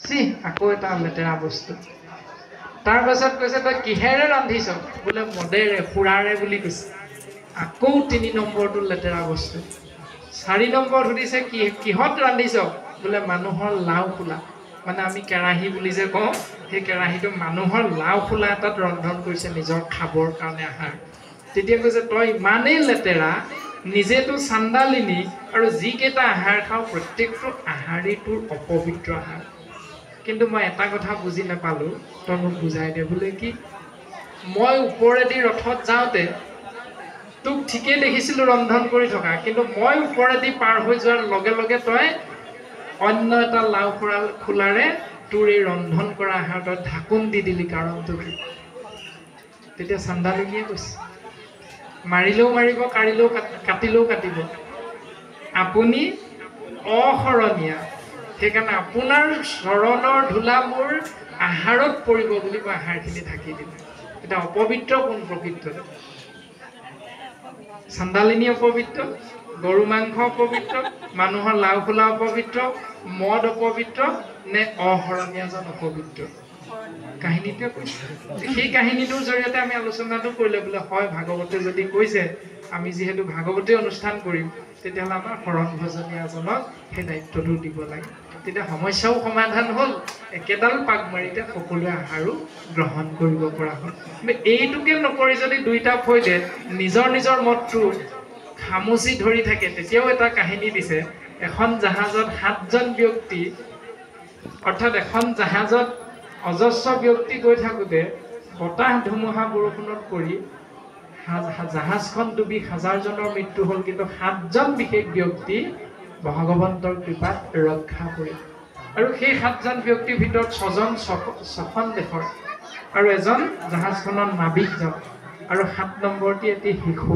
C আকৌ এটা লেতেৰা বস্তু তাৰ পাছত কৈছে তই কিহেৰে ৰান্ধিছ বোলে মদেৰে খুৰাৰে বুলি কৈছে আকৌ 3 নম্বৰটো লেতেৰা বস্তু 4 নম্বৰ সুধিছে কিহত ৰান্ধিছ বোলে মানুহৰ লাও ফুলা মানে আমি কেৰাহী বুলি যে কওঁ সেই কেৰাহীটো মানুহৰ লাও ফুলা এটাত ৰন্ধন কৰিছে নিজৰ খাবৰ কাৰণে আহাৰ তেতিয়া কৈছে তই ইমানেই লেতেৰা নিজেতো চান্দালিনী আৰু যিকেইটা আহাৰ খাওঁ প্ৰত্যেকটো আহাৰেই তোৰ অপবিত্ৰ আহাৰ কিন্তু মই এটা কথা বুজি নাপালো তই মোক বুজাই দে বোলে কি মই ওপৰেদি ৰথত যাওঁতে তোক ঠিকেই দেখিছিলো ৰন্ধন কৰি থকা কিন্তু মই ওপৰেদি পাৰ হৈ যোৱাৰ লগে লগে তই অন্য এটা লাও খোলাৰে তোৰ এই ৰন্ধন কৰা আহাৰ তই ঢাকোন দি দিলি কাৰণটো কি তেতিয়া চান্দালিনীয়ে কৈছে মাৰিলেও মাৰিব কাঢ়িলেও কাটিলেও কাটিব আপুনি অসৰণীয়া সেইকাৰণে আপোনাৰ চৰণৰ ধূলা মোৰ আহাৰত পৰিব বুলি মই আহাৰখিনি ঢাকি দিলোঁ এতিয়া অপবিত্ৰ কোন প্ৰকৃত চান্দালিনী অপবিত্ৰ গৰু মাংস অপবিত্ৰ মানুহৰ লাও খোলা অপবিত্ৰ মদ অপবিত্ৰ নে অসৰণীয়াজন অপবিত্ৰ কাহিনীটোৱে কৈছে সেই কাহিনীটোৰ জৰিয়তে আমি আলোচনাটো কৰিলে বোলে হয় ভাগৱতে যদি কৈছে আমি যিহেতু ভাগৱতী অনুষ্ঠান কৰিম তেতিয়াহ'লে আমাৰ শৰণ ভজনীয়াজনক সেই দায়িত্বটো দিব লাগে তেতিয়া সমস্যাও সমাধান হ'ল একেডাল পাক মাৰিতে সকলোৱে আহাৰো গ্ৰহণ কৰিব পৰা হ'ল কিন্তু এইটোকে নকৰি যদি দুইটা ফৈদে নিজৰ নিজৰ মতটো খামুচি ধৰি থাকে তেতিয়াও এটা কাহিনী দিছে এখন জাহাজত 7জন ব্যক্তি অৰ্থাৎ এখন জাহাজত অজস্ৰ ব্যক্তি গৈ থাকোঁতে বতাহ ধুমুহা বৰষুণত পৰি জাহাজখন ডুবি 1000জনৰ মৃত্যু হ'ল কিন্তু 7জন বিশেষ ব্যক্তি ভগৱন্তৰ কৃপাত ৰক্ষা পৰিল আৰু সেই 7জন ব্যক্তিৰ ভিতৰত 6জন 6খন দেশৰ আৰু এজন জাহাজখনৰ নাবিকজন আৰু 7 নম্বৰটি এটি শিশু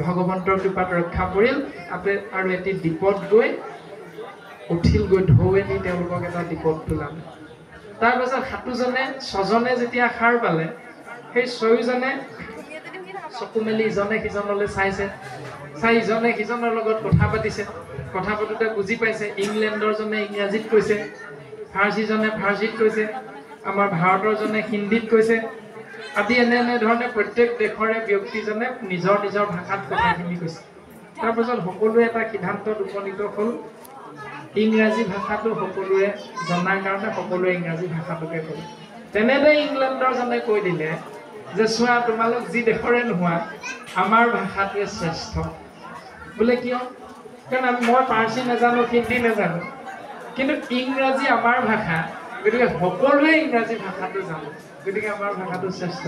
ভগৱন্তৰ কৃপাত ৰক্ষা পৰিল আৰু এটি দ্বীপত গৈ উঠিল গৈ ঢৌৱেদি তেওঁলোকক এটা দ্বীপত তোলালে তাৰপাছত 6জনে যেতিয়া সাৰ পালে সেই 6জনে চকু মেলি ইজনে সিজনলৈ চাইছে চাই ইজনে সিজনৰ লগত কথা পাতিছে কথা পাতোতে বুজি পাইছে ইংলেণ্ডৰ জনে ইংৰাজীত কৈছে ফাৰ্চীজনে ফাৰ্চীত কৈছে আমাৰ ভাৰতৰ জনে হিন্দীত কৈছে আদি এনে ধৰণে প্ৰত্যেক দেশৰে ব্যক্তিজনে নিজৰ নিজৰ ভাষাত কথাখিনি কৈছে তাৰপাছত সকলোৱে এটা সিদ্ধান্তত উপনীত হ'ল ইংৰাজী ভাষাটো সকলোৱে জনাৰ কাৰণে সকলোৱে ইংৰাজী ভাষাটোকে ক'লে তেনেদৰে ইংলেণ্ডৰ জনে কৈ দিলে যে চোৱা তোমালোক যি দেশৰে নোহোৱা আমাৰ ভাষাটোৱে শ্ৰেষ্ঠ বোলে কিয় কাৰণ মই পাৰ্চী নাজানো হিন্দী নাজানো কিন্তু ইংৰাজী আমাৰ ভাষা গতিকে সকলোৱে ইংৰাজী ভাষাটো জানো গতিকে আমাৰ ভাষাটো শ্ৰেষ্ঠ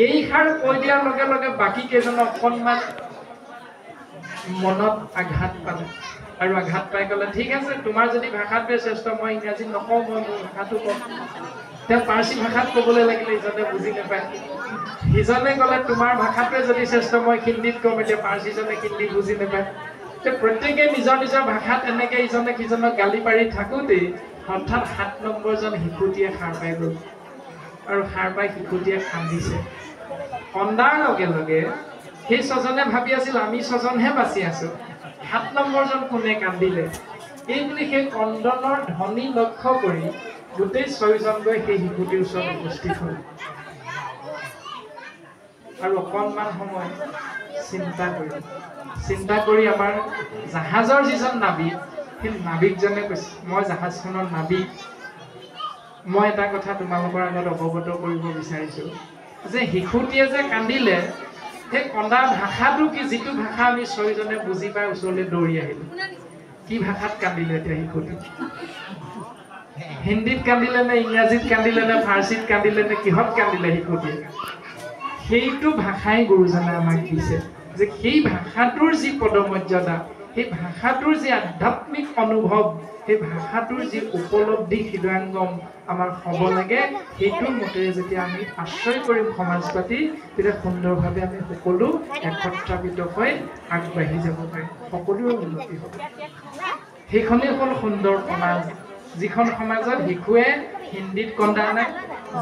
এইষাৰ কৈ দিয়াৰ লগে লগে বাকী কেইজনে অকণমান মনত আঘাত পালে আৰু আঘাত পাই ক'লে ঠিক আছে তোমাৰ যদি ভাষাটোৱে শ্ৰেষ্ঠ মই ইংৰাজী নকওঁ মই মোৰ ভাষাটো কওঁ তেওঁ পাৰ্চী ভাষাত ক'বলৈ লাগিলে ইজনে বুজি নাপায় সিজনে ক'লে তোমাৰ ভাষাটোৱে যদি শ্ৰেষ্ঠ মই হিন্দীত ক'ম এতিয়া পাৰ্চীজনে হিন্দী বুজি নাপায় প্ৰত্যেকে নিজৰ নিজৰ ভাষাত এনেকৈ ইজনে সিজনক গালি পাৰি থাকোঁতেই হঠাৎ 7 নম্বৰজন শিশুটিয়ে সাৰ পাই গ'ল আৰু সাৰ পাই শিশুটিয়ে কান্দিছে কন্দাৰ লগে লগে সেই 6জনে ভাবি আছিল আমি 6জনহে বাচি আছো 7 নম্বৰজন কোনে কান্দিলে এই বুলি সেই কন্দনৰ ধ্বনি লক্ষ্য কৰি গোটেই 6জন গৈ সেই শিশুটিৰ ওচৰত উপস্থিত হ'ল আৰু অকণমান সময় চিন্তা কৰি আমাৰ জাহাজৰ যিজন নাবিক সেই নাবিকজনে কৈছে মই জাহাজখনৰ নাবিক মই এটা কথা তোমালোকৰ আগত অৱগত কৰিব বিচাৰিছোঁ যে শিশুটিয়ে যে কান্দিলে সেই কন্দা ভাষাটো কি যিটো ভাষা আমি 6জনে বুজি পাই ওচৰলৈ দৌৰি আহিলোঁ কি ভাষাত কান্দিলে এতিয়া শিশুটি হিন্দীত কান্দিলে নে ইংৰাজীত কান্দিলে নে ফাৰ্চীত কান্দিলে নে কিহত কান্দিলে শিশুটিয়ে সেইটো ভাষাই গুৰুজনে আমাক দিছে যে সেই ভাষাটোৰ যি পদমৰ্যাদা সেই ভাষাটোৰ যি আধ্যাত্মিক অনুভৱ সেই ভাষাটোৰ যি উপলব্ধি হৃদয়ংগম আমাৰ হ'ব লাগে সেইটোৰ মতেৰে যেতিয়া আমি আশ্ৰয় কৰিম সমাজ পাতি তেতিয়া সুন্দৰভাৱে আমি সকলো একত্ৰিত হৈ আগবাঢ়ি যাব পাৰিম সকলোৰে উন্নতি হ'ব সেইখনেই হ'ল সুন্দৰ সমাজ যিখন সমাজত শিশুৱে হিন্দীত কন্দা নাই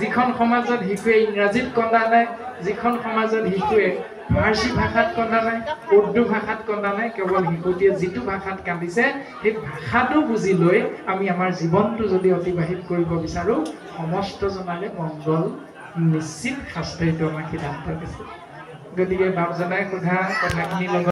যিখন সমাজত শিশুৱে ইংৰাজীত কন্দা নাই যিখন সমাজত শিশুৱে ফাৰ্চী ভাষাত কন্দা নাই, উৰ্দু ভাষাত কন্দা নাই, কেৱল শিশুটিয়ে যিটো ভাষাত কান্দিছে সেই ভাষাটো বুজি লৈ আমি আমাৰ জীৱনটো যদি অতিবাহিত কৰিব বিচাৰো, সমস্ত জনালে মংগল নিশ্চিত শাস্ত্ৰটো আমাক সিদ্ধান্ত দিছে। গতিকে বাপজনাই সোধা কথাখিনিৰ লগত